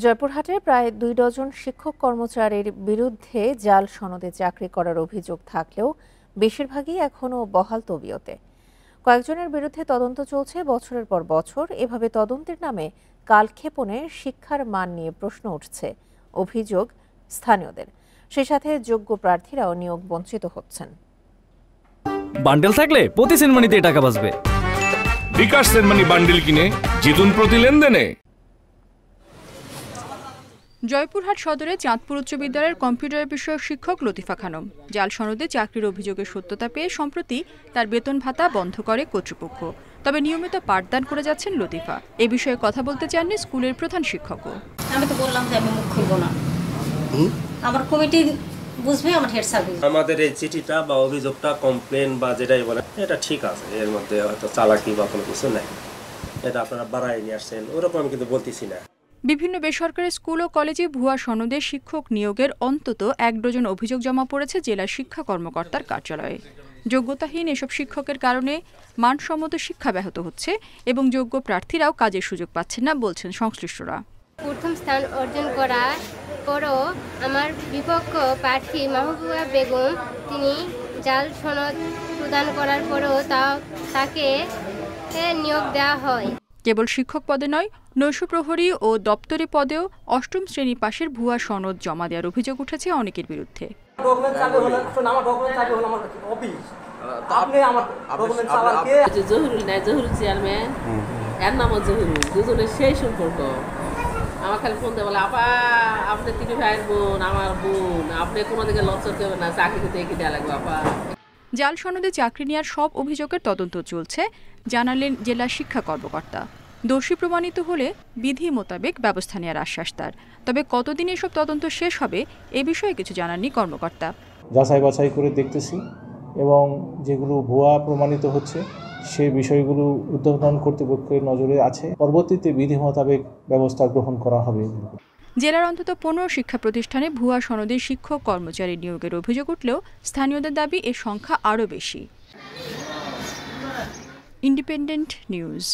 জয়পুরহাটে প্রায় ২ ডজন শিক্ষক কর্মচারীর বিরুদ্ধে জাল সনদে চাকরি করার অভিযোগ থাকলেও বেশিরভাগই এখনও বহাল তবিয়তে। কয়েকজনের বিরুদ্ধে তদন্ত চলছে বছরের পর বছর। এভাবে তদন্তের নামে কালক্ষেপণে শিক্ষার মান নিয়ে প্রশ্ন উঠছে, অভিযোগ স্থানীয়দের। সেই সাথে যোগ্য প্রার্থীরাও নিয়োগ বঞ্চিত হচ্ছেন। বান্ডেল থাকলে প্রতি সেনমানিতে টাকা বাঁচবে। বিকাশ সেনমানি বান্ডেল কিনে জিতুন প্রতি লেনদেনে। জয়পুরহাট সদরে চাঁদপুর উচ্চ বিদ্যালয়ের কম্পিউটার বিষয়ক শিক্ষক লতিফা খানম জাল সনদে চাকরির অভিযোগের সত্যতা পেয়ে সম্প্রতি তার বেতন ভাতা বন্ধ করে কর্তৃপক্ষ। তবে নিয়মিত পাঠদান করে যাচ্ছেন লতিফা। এ বিষয়ে কথা বলতে চাননি স্কুলের প্রধান শিক্ষকও। আমি তো বললাম যে আমি মুখ খুলব না, আমার কমিটি বুঝবে, আমার হেড স্যার বুঝবে। আমাদের এই চিঠিটা বা অভিযোগটা, কমপ্লেন বা যেটাই বলে, এটা ঠিক আছে, এর মধ্যে হয়তো চালাকি বা কোনো কিছু নাই। এটা আপনারা বাড়াই নিয়ে আসছেন, ওরকম আমি কিন্তু বলতেছি না। বিভিন্ন বেসরকারি স্কুল ও কলেজে ভুয়া সনদে শিক্ষক নিয়োগের অন্তত ১ ডজন অভিযোগ জমা পড়েছে জেলা শিক্ষা কর্মকর্তার কার্যালয়ে। যোগ্যতাহীন এসব শিক্ষকের কারণে মানসম্মত শিক্ষা ব্যাহত হচ্ছে এবং যোগ্য প্রার্থীরাও কাজের সুযোগ পাচ্ছেন না বলছেন সংশ্লিষ্টরা। প্রথম স্থান অর্জন করার পরও আমার বিপক্ষ প্রার্থী মাহবুবা বেগম, তিনি জাল সনদ প্রদান করার পরও তাকে নিয়োগ দেওয়া হয়। কেবল শিক্ষক পদে নয়, নৈশ প্রহরী ও দপ্তরি পদেও ৮ম শ্রেণী পাশের ভুয়া সনদ জমা দেওয়ার অভিযোগ উঠেছে অনেকের বিরুদ্ধে। চেয়ারম্যান এর নাম জহুরুল, দুজনের সেই সম্পর্ক। আমার খালি ফোন দিয়ে বলে, আপা আপনি 3 ভাইয়ের বোন, আমার বোন, আপনি কোনো দিকে লজ্জা করবেন না, চাকরি করতে এগিয়ে দেওয়া লাগবে আপা। জাল সনদে চাকরি নেওয়ার সব অভিযোগের তদন্ত চলছে, জানালেন জেলা শিক্ষা কর্মকর্তা। দোষী প্রমাণিত হলে বিধি মোতাবেক ব্যবস্থা নেওয়ার আশ্বাস তার। তবে কতদিন এসব তদন্ত শেষ হবে এ বিষয়ে কিছু জানাননি কর্মকর্তা। যাচাই বাছাই করে দেখতেছি এবং যেগুলো ভুয়া প্রমাণিত হচ্ছে সেই বিষয়গুলো ঊর্ধ্বতন কর্তৃপক্ষের নজরে আছে। পরবর্তীতে বিধি মোতাবেক ব্যবস্থা গ্রহণ করা হবে। জেলার অন্তত 15 শিক্ষা প্রতিষ্ঠানে ভুয়া সনদে শিক্ষক কর্মচারী নিয়োগের অভিযোগ উঠলেও স্থানীয়দের দাবি এর সংখ্যা আরও বেশি। Independent news.